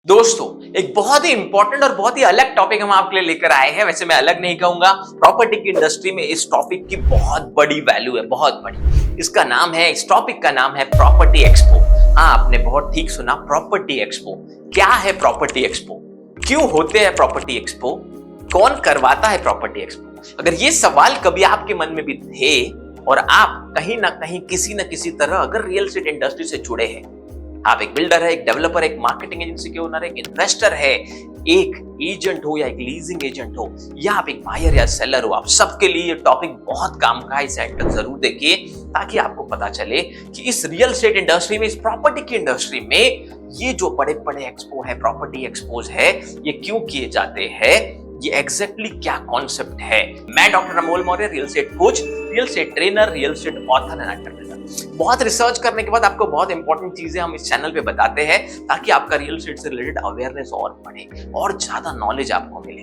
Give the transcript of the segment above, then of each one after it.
दोस्तों, एक बहुत ही इंपॉर्टेंट और बहुत ही अलग टॉपिक हम आपके लिए लेकर आए हैं। वैसे मैं अलग नहीं कहूंगा, प्रॉपर्टी की इंडस्ट्री में इस टॉपिक की बहुत बड़ी वैल्यू है, बहुत बड़ी। इस टॉपिक का नाम है प्रॉपर्टी एक्सपो। हाँ, आपने बहुत ठीक सुना, प्रॉपर्टी एक्सपो। क्या है प्रॉपर्टी एक्सपो? क्यों होते हैं प्रॉपर्टी एक्सपो? कौन करवाता है प्रॉपर्टी एक्सपो? अगर ये सवाल कभी आपके मन में भी थे और आप कहीं ना कहीं किसी न किसी तरह अगर रियल एस्टेट इंडस्ट्री से जुड़े हैं, आप एक बिल्डर है, एक डेवलपर, एक मार्केटिंग एजेंसी के ओनर, एक इन्वेस्टर है, एक एजेंट हो या एक लीजिंग एजेंट हो, या आप एक बायर या सेलर हो, आप सबके लिए ये टॉपिक बहुत काम का है। इस एंड तक जरूर देखिए ताकि आपको पता चले कि इस रियल एस्टेट इंडस्ट्री में, इस प्रॉपर्टी की इंडस्ट्री में ये जो बड़े बड़े एक्सपो है, प्रॉपर्टी एक्सपोज है, ये क्यों किए जाते हैं, ये एग्जैक्टली क्या कॉन्सेप्ट है। मैं doctor Amol Maurya, real estate coach, real estate trainer, real estate author and entrepreneur. बहुत रिसर्च करने के बाद आपको बहुत इंपॉर्टेंट चीजें हम इस चैनल पे बताते हैं ताकि आपका रियल एस्टेट से रिलेटेड अवेयरनेस और बढ़े और ज्यादा नॉलेज आपको मिले।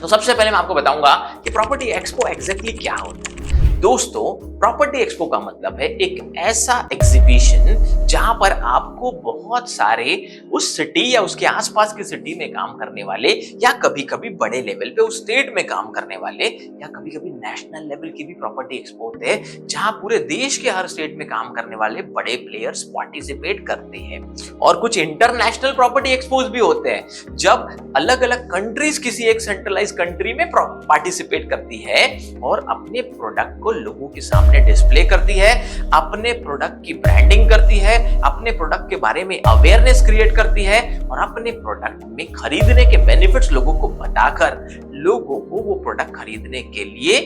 तो सबसे पहले मैं आपको बताऊंगा कि प्रॉपर्टी एक्सपो एग्जैक्टली क्या होता है। दोस्तों, प्रॉपर्टी एक्सपो का मतलब है एक ऐसा एग्जीबिशन जहां पर आपको बहुत सारे उस सिटी या उसके आसपास की सिटी में काम करने वाले, या कभी कभी बड़े लेवल पे उस स्टेट में काम करने वाले, या कभी कभी नेशनल लेवल की भी प्रॉपर्टी एक्सपो होते हैं जहां पूरे देश के हर स्टेट में काम करने वाले बड़े प्लेयर्स पार्टिसिपेट करते हैं। और कुछ इंटरनेशनल प्रॉपर्टी एक्सपोज भी होते हैं जब अलग अलग कंट्रीज किसी एक सेंट्रलाइज कंट्री में पार्टिसिपेट करती है और अपने प्रोडक्ट को लोगों के सामने डिस्प्ले करती है, अपने प्रोडक्ट की ब्रांडिंग करती है, अपने प्रोडक्ट के बारे में अवेयरनेस क्रिएट करती है और अपने प्रोडक्ट में खरीदने के बेनिफिट्स लोगों को बताकर लोगों को वो प्रोडक्ट खरीदने के लिए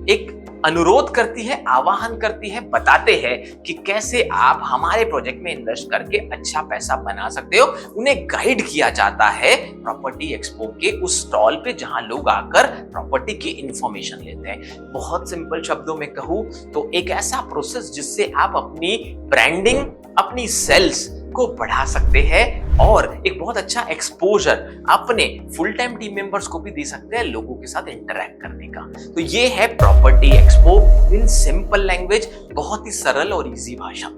एक अनुरोध करती है, आवाहन करती है, बताते हैं कि कैसे आप हमारे प्रोजेक्ट में इन्वेस्ट करके अच्छा पैसा बना सकते हो। उन्हें गाइड किया जाता है प्रॉपर्टी एक्सपो के उस स्टॉल पे जहां लोग आकर प्रॉपर्टी की इंफॉर्मेशन लेते हैं। बहुत सिंपल शब्दों में कहूं तो एक ऐसा प्रोसेस जिससे आप अपनी ब्रांडिंग, अपनी सेल्स को बढ़ा सकते हैं और एक बहुत अच्छा एक्सपोजर अपने फुल टाइम टीम मेंबर्स को भी दे सकते हैं लोगों के साथ इंटरैक्ट करने का। तो ये है property expo in simple language, बहुत ही सरल और इजी भाषा।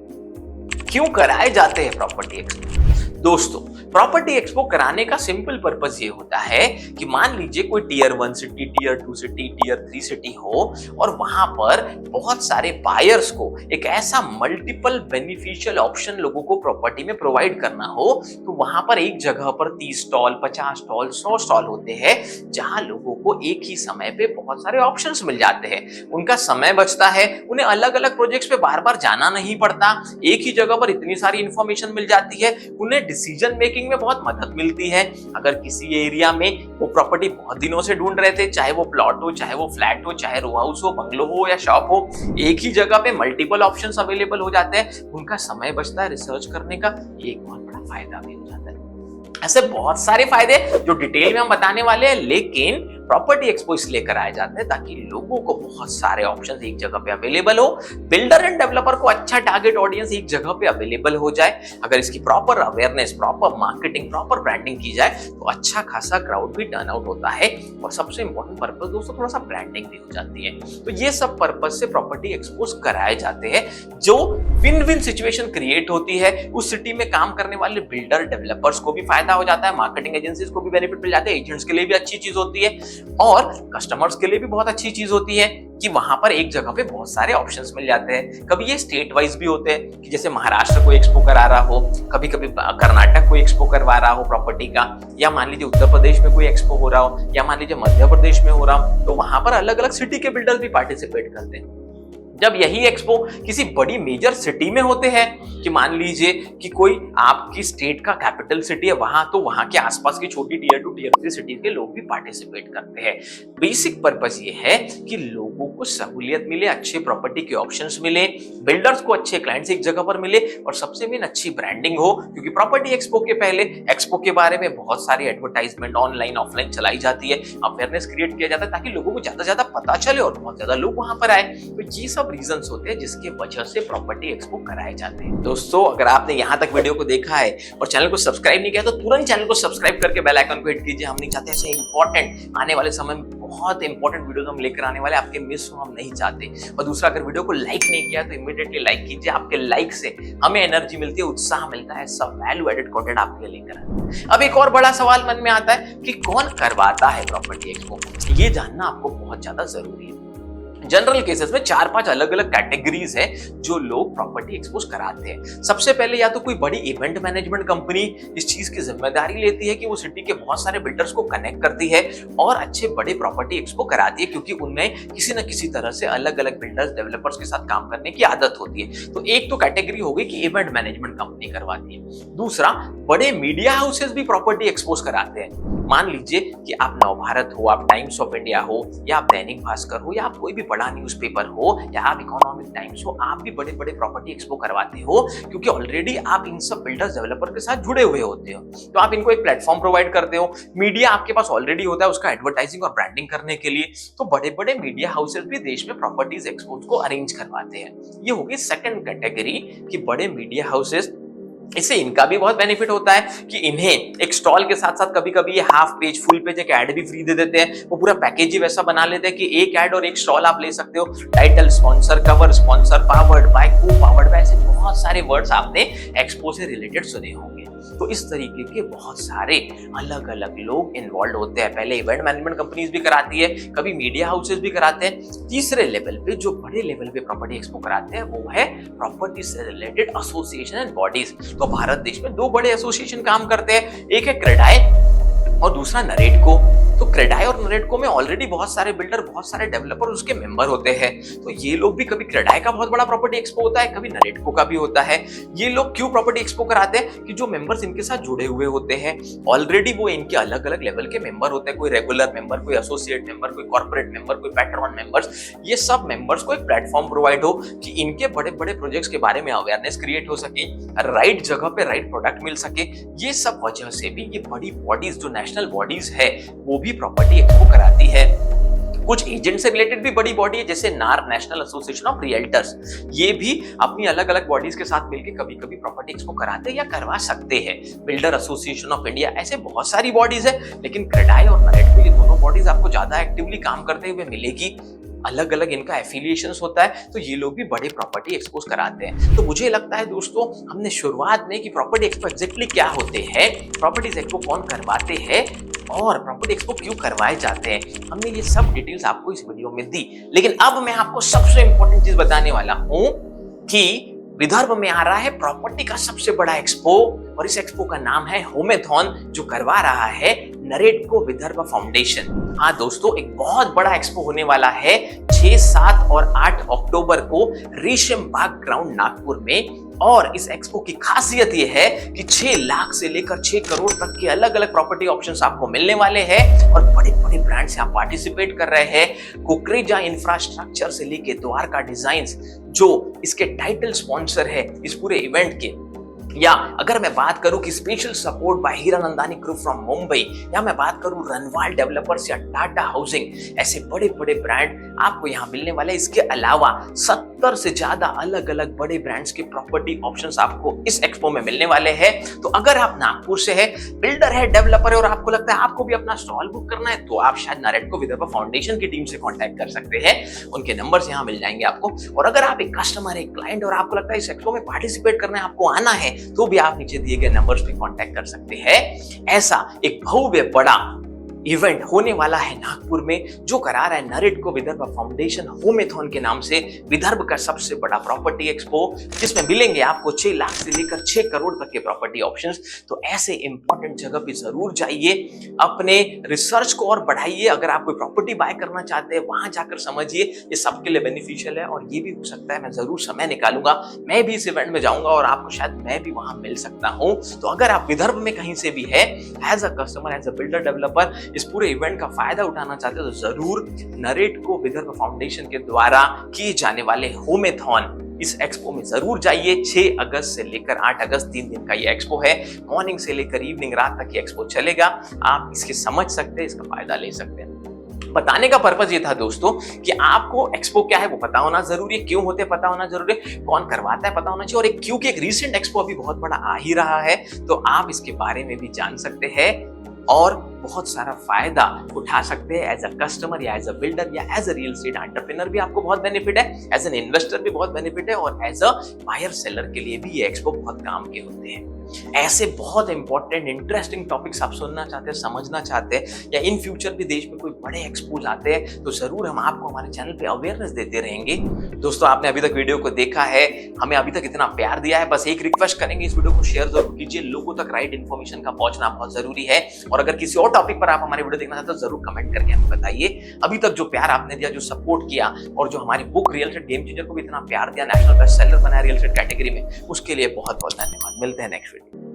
क्यों कराए जाते हैं प्रॉपर्टी एक्सपो? दोस्तों, प्रॉपर्टी एक्सपो कराने का सिंपल पर्पस ये होता है कि मान लीजिए कोई tier 1 city, tier 2 city, tier 3 city हो और वहां पर बहुत सारे बायर्स को एक ऐसा मल्टीपल बेनिफिशियल ऑप्शन लोगों को प्रॉपर्टी में प्रोवाइड करना हो, तो वहां पर एक जगह पर 30 स्टॉल, 50 स्टॉल, 100 स्टॉल होते हैं जहां लोगों को एक ही समय पे बहुत सारे ऑप्शंस मिल जाते हैं। उनका समय बचता है, उन्हें अलग अलग प्रोजेक्ट्स पे बार बार जाना नहीं पड़ता, एक ही जगह पर इतनी सारी इंफॉर्मेशन मिल जाती है, उन्हें डिसीजन मेकिंग में बहुत मदद मिलती है। अगर किसी एरिया में वो प्रॉपर्टी बहुत दिनों से ढूंढ रहे थे, चाहे वो प्लॉट हो, चाहे वो फ्लैट हो, चाहे रो हाउस हो, बंगलो हो या शॉप हो, एक ही जगह पे मल्टीपल ऑप्शंस अवेलेबल हो जाते हैं, उनका समय बचता है रिसर्च करने का, एक बहुत बड़ा फायदा भी हो जाता है। ऐसे बहुत सारे फायदे जो डिटेल में हम बताने वाले हैं, लेकिन प्रॉपर्टी एक्सपो इसलिए कराए जाते हैं ताकि लोगों को बहुत सारे ऑप्शंस एक जगह पे अवेलेबल हो, बिल्डर एंड डेवलपर को अच्छा टारगेट ऑडियंस एक जगह पे अवेलेबल हो जाए। अगर इसकी proper awareness, proper marketing, proper branding की जाए तो अच्छा खासा क्राउड भी टर्न आउट होता है और सबसे इंपॉर्टेंट पर्पस दोस्तों थोड़ा सा ब्रांडिंग भी हो जाती है। तो ये सब पर्पस से प्रॉपर्टी एक्सपोज कराए जाते हैं जो विन विन सिचुएशन क्रिएट होती है। उस सिटी में काम करने वाले बिल्डर, डेवलपर्स को भी फायदा हो जाता है, मार्केटिंग एजेंसीज को भी बेनिफिट मिल जाते हैं, एजेंट्स के लिए भी अच्छी चीज होती है और कस्टमर्स के लिए भी बहुत अच्छी चीज होती है कि वहां पर एक जगह पे बहुत सारे ऑप्शंस मिल जाते हैं। कभी ये स्टेट वाइज भी होते हैं कि जैसे महाराष्ट्र को एक्सपो करा रहा हो, कभी कभी कर्नाटक को एक्सपो करवा रहा हो प्रॉपर्टी का, या मान लीजिए उत्तर प्रदेश में कोई एक्सपो हो रहा हो, या मान लीजिए मध्य प्रदेश में हो रहा हो, तो वहां पर अलग अलग सिटी के बिल्डर्स भी पार्टिसिपेट करते हैं। जब यही एक्सपो किसी बड़ी मेजर सिटी में होते हैं कि मान लीजिए कि कोई आपकी स्टेट का कैपिटल सिटी है वहां, तो वहां के आसपास की छोटी टियर 2, टियर 3 सिटीज के लोग भी पार्टिसिपेट करते हैं। बेसिक पर्पस ये है कि लोगों को सहूलियत मिले, अच्छे प्रॉपर्टी के ऑप्शंस मिले, बिल्डर्स को अच्छे क्लाइंट्स एक जगह पर मिले और सबसे मेन अच्छी ब्रांडिंग हो, क्योंकि प्रॉपर्टी एक्सपो के पहले एक्सपो के बारे में बहुत सारी एडवर्टाइजमेंट ऑनलाइन ऑफलाइन चलाई जाती है, अवेयरनेस क्रिएट किया जाता है ताकि लोगों को ज्यादा ज्यादा पता चले और बहुत ज्यादा लोग वहां पर आए। तो ये सब रीजंस होते हैं जिसकी वजह से प्रॉपर्टी एक्सपो कराए जाते हैं। दोस्तों, अगर आपने यहां तक वीडियो को देखा है और चैनल को सब्सक्राइब नहीं किया तो तुरंत चैनल को सब्सक्राइब करके बेल आइकन को हिट कीजिए। हम नहीं चाहते ऐसे इंपॉर्टेंट आने वाले समय में बहुत इंपॉर्टेंट वीडियो हम लेकर आने वाले, आपके मिस हो हम नहीं चाहते। और दूसरा, अगर वीडियो को लाइक नहीं किया तो इमीडिएटली लाइक कीजिए, आपके लाइक से हमें एनर्जी मिलती है, उत्साह मिलता है, सब वैल्यू एडेड कंटेंट आपके लिए लेकर आए। अब एक और बड़ा सवाल मन में आता है कि कौन करवाता है प्रॉपर्टी एक्सपो, ये जानना आपको बहुत ज्यादा जरूरी है। जनरल केसेस में 4-5 अलग अलग कैटेगरीज है जो लोग प्रॉपर्टी एक्सपोज कराते हैं। सबसे पहले या तो कोई बड़ी इवेंट मैनेजमेंट कंपनी इस चीज की जिम्मेदारी लेती है कि वो सिटी के बहुत सारे बिल्डर्स को कनेक्ट करती है और अच्छे बड़े प्रॉपर्टी एक्सपो कराती है, क्योंकि उनमें किसी न किसी तरह से अलग अलग बिल्डर्स डेवलपर्स के साथ काम करने की आदत होती है। तो एक तो कैटेगरी हो गई कि इवेंट मैनेजमेंट कंपनी करवाती है। दूसरा, बड़े मीडिया हाउसेस भी प्रॉपर्टी एक्सपोज कराते हैं। मान लीजिए कि आप नवभारत हो, आप टाइम्स ऑफ इंडिया हो, या आप दैनिक भास्कर हो, या आप कोई भी बड़ा न्यूज़पेपर हो, या आप इकोनॉमिक टाइम्स हो, आप भी बड़े बड़े प्रॉपर्टी एक्सपो करवाते हो, क्योंकि ऑलरेडी आप इन सब बिल्डर्स डेवलपर के साथ जुड़े हुए होते हो। तो आप इनको एक प्लेटफॉर्म प्रोवाइड करते हो, मीडिया आपके पास ऑलरेडी होता है उसका एडवर्टाइजिंग और ब्रांडिंग करने के लिए। तो बड़े बड़े मीडिया हाउसेस भी देश में प्रॉपर्टीज एक्सपोज को अरेंज करवाते हैं। ये होगी सेकंड कैटेगरी कि बड़े मीडिया हाउसेस, इससे इनका भी बहुत बेनिफिट होता है कि इन्हें एक स्टॉल के साथ साथ कभी कभी ये हाफ पेज, फुल पेज एक ऐड भी फ्री दे देते हैं। वो पूरा पैकेज ही वैसा बना लेते हैं कि एक ऐड और एक स्टॉल आप ले सकते हो। Title sponsor, cover sponsor, powered by, को पावर्ड बाय, ऐसे बहुत सारे वर्ड्स आपने एक्सपो से रिलेटेड सुने होंगे। तो इस तरीके के बहुत सारे अलग अलग लोग इन्वॉल्व होते हैं। पहले इवेंट मैनेजमेंट कंपनीज भी कराती है, कभी मीडिया हाउसेस भी कराते हैं। तीसरे लेवल पे, जो बड़े लेवल पे प्रॉपर्टी एक्सपो कराते हैं, वो है प्रॉपर्टी से रिलेटेड एसोसिएशन एंड बॉडीज। तो भारत देश में 2 बड़े एसोसिएशन काम करते हैं, एक है क्रेडाई और दूसरा नरेटको। तो क्रेडाई और नरेटको में ऑलरेडी बहुत सारे बिल्डर, बहुत सारे डेवलपर उसके मेंबर होते हैं। तो ये लोग भी, कभी क्रेडाई का बहुत बड़ा प्रॉपर्टी एक्सपो होता है, कभी नरेटको का भी होता है। ये लोग क्यों प्रॉपर्टी एक्सपो कराते हैं कि जो मेंबर्स इनके साथ जुड़े हुए होते हैं ऑलरेडी, वो इनके अलग अलग लेवल के मेंबर होते हैं। कोई रेगुलर मेंबर, कोई एसोसिएट मेंबर, कोई कॉर्पोरेट मेंबर, कोई पैट्रन मेंबर्स। ये सब मेंबर्स को एक प्लेटफॉर्म प्रोवाइड हो कि इनके बड़े बड़े प्रोजेक्ट्स के बारे में अवेयरनेस क्रिएट हो सके, राइट जगह पे राइट प्रोडक्ट मिल सके। ये सब वजह से भी ये बड़ी बॉडीज, जो नेशनल बॉडीज है, वो भी प्रॉपर्टी एक्सपो कराती है। कुछ एजेंट से रिलेटेड भी बड़ी बॉडी है, जैसे नार, नेशनल एसोसिएशन ऑफ रियल्टर्स। ये भी अपनी अलग अलग बॉडीज के साथ मिलकर कभी कभी प्रॉपर्टी एक्सपो कराते या करवा सकते हैं। बिल्डर एसोसिएशन ऑफ इंडिया, ऐसे बहुत सारी बॉडीज है। लेकिन क्रेडाई और नरेटको, ये दोनों बॉडीज आपको ज्यादा एक्टिवली काम करते हुए मिलेगी। अलग अलग इनका एफिलिएशंस होता है, तो ये लोग भी बड़े प्रॉपर्टी एक्सपोज कराते हैं। तो मुझे लगता है दोस्तों, हमने शुरुआत में कि प्रॉपर्टी एक्सपो एग्जैक्टली क्या होते हैं, प्रॉपर्टी एक्सपो कौन करवाते हैं और प्रॉपर्टी एक्सपो क्यों करवाए जाते हैं, हमने ये सब डिटेल्स आपको इस वीडियो में दी। लेकिन अब मैं आपको सबसे इंपॉर्टेंट चीज बताने वाला हूं कि विदर्भ में आ रहा है प्रॉपर्टी का सबसे बड़ा एक्सपो, और इस एक्सपो का नाम है होमेथॉन, जो करवा रहा है नरेटको विदर्भ फाउंडेशन। हाँ दोस्तों, एक बहुत बड़ा एक्सपो होने वाला है 6, 7 और 8 अक्टूबर को रेशम बाग ग्राउंड नागपुर में। और इस एक्सपो की खासियत यह है कि 6 लाख से लेकर 6 करोड़ तक के अलग अलग प्रॉपर्टी ऑप्शंस आपको मिलने वाले हैं, और बड़े बड़े ब्रांड्स यहाँ पार्टिसिपेट कर रहे हैं। कुकरेजा इंफ्रास्ट्रक्चर से लेके द्वारका डिजाइन्स, जो इसके टाइटल स्पॉन्सर है इस पूरे इवेंट के, या अगर मैं बात करूं कि special support bye Hiranandani group from Mumbai, या मैं बात करूं रनवाल डेवलपर्स या टाटा हाउसिंग, ऐसे बड़े बड़े ब्रांड आपको यहां मिलने वाले। इसके अलावा 70 से ज्यादा अलग अलग बड़े ब्रांड्स के प्रॉपर्टी ऑप्शंस आपको इस एक्सपो में मिलने वाले हैं। तो अगर आप नागपुर से है, बिल्डर है, डेवलपर है, और आपको लगता है आपको भी अपना स्टॉल बुक करना है, तो आप शायद नरेटको विदर्भ फाउंडेशन की टीम से कॉन्टैक्ट कर सकते हैं। उनके नंबर्स यहाँ मिल जाएंगे आपको। और अगर आप एक कस्टमर, एक क्लाइंट, और आपको लगता है इस एक्सपो में पार्टिसिपेट करना है, आपको आना है, तो भी आप नीचे दिए गए नंबर्स पे कांटेक्ट कर सकते हैं। ऐसा एक भव्य बड़ा इवेंट होने वाला है नागपुर में, जो करा रहा है नरेटको विदर्भ फाउंडेशन होमेथॉन के नाम से, विदर्भ का सबसे बड़ा प्रॉपर्टी एक्सपो, जिसमें मिलेंगे आपको 6 लाख से लेकर 6 करोड़ तक के प्रॉपर्टी ऑप्शंस। तो ऐसे इंपॉर्टेंट जगह पे जरूर जाइए, अपने रिसर्च को और बढ़ाइए। अगर आप कोई प्रॉपर्टी बाय करना चाहते हैं, वहां जाकर समझिए, ये सबके लिए बेनिफिशियल है। और ये भी हो सकता है मैं जरूर समय निकालूंगा, मैं भी इस इवेंट में जाऊंगा और आपको शायद मैं भी वहां मिल सकता हूं। तो अगर आप विदर्भ में कहीं से भी है, as a customer, as a builder, developer, इस पूरे इवेंट का फायदा उठाना चाहते हो, तो जरूर नरेटको विदर्भ फाउंडेशन के द्वारा किए जाने वाले होमेथॉन इस एक्सपो में जरूर जाइए। 6 अगस्त से लेकर 8 अगस्त 3 दिन का ये एक्सपो है। मॉर्निंग से लेकर इवनिंग, रात तक ये एक्सपो चलेगा। आप इसके समझ सकते हैं, इसका फायदा ले सकते हैं। बताने का पर्पज ये था दोस्तों कि आपको एक्सपो क्या है वो पता होना जरूरी है, क्यों होते पता होना जरूरी है, कौन करवाता है पता होना चाहिए, और एक क्योंकि एक रीसेंट एक्सपो अभी बहुत बड़ा आ ही रहा है, तो आप इसके बारे में भी जान सकते हैं। और बहुत सारा फायदा उठा सकते हैं एज अ कस्टमर या एज अ बिल्डर या as a real estate entrepreneur भी आपको बहुत बेनिफिट है, एज एन इन्वेस्टर भी बहुत बेनिफिट है और एज अ बायर सेलर के लिए भी ये एक्सपो बहुत काम के होते हैं। ऐसे बहुत इंपॉर्टेंट इंटरेस्टिंग टॉपिक्स आप सुनना चाहते हैं, समझना चाहते हैं या इन फ्यूचर भी देश में कोई बड़े एक्सपोज आते हैं तो जरूर हम आपको हमारे चैनल पे अवेयरनेस देते रहेंगे। दोस्तों आपने अभी तक वीडियो को देखा है, हमें अभी तक इतना प्यार दिया है, बस एक रिक्वेस्ट करेंगे इस वीडियो को शेयर जरूर कीजिए, लोगों तक राइट इन्फॉर्मेशन का पहुंचना बहुत जरूरी है। और अगर किसी और टॉपिक पर आप हमारे वीडियो देखना चाहते हो जरूर कमेंट करके हमें बताइए। अभी तक जो प्यार आपने दिया, जो सपोर्ट किया और जो हमारी book real estate game changer को भी इतना प्यार दिया, नेशनल बेस्ट सेलर बनाया रियल एस्टेट कैटेगरी में, उसके लिए बहुत बहुत धन्यवाद। मिलते हैं नेक्स्ट वीडियो।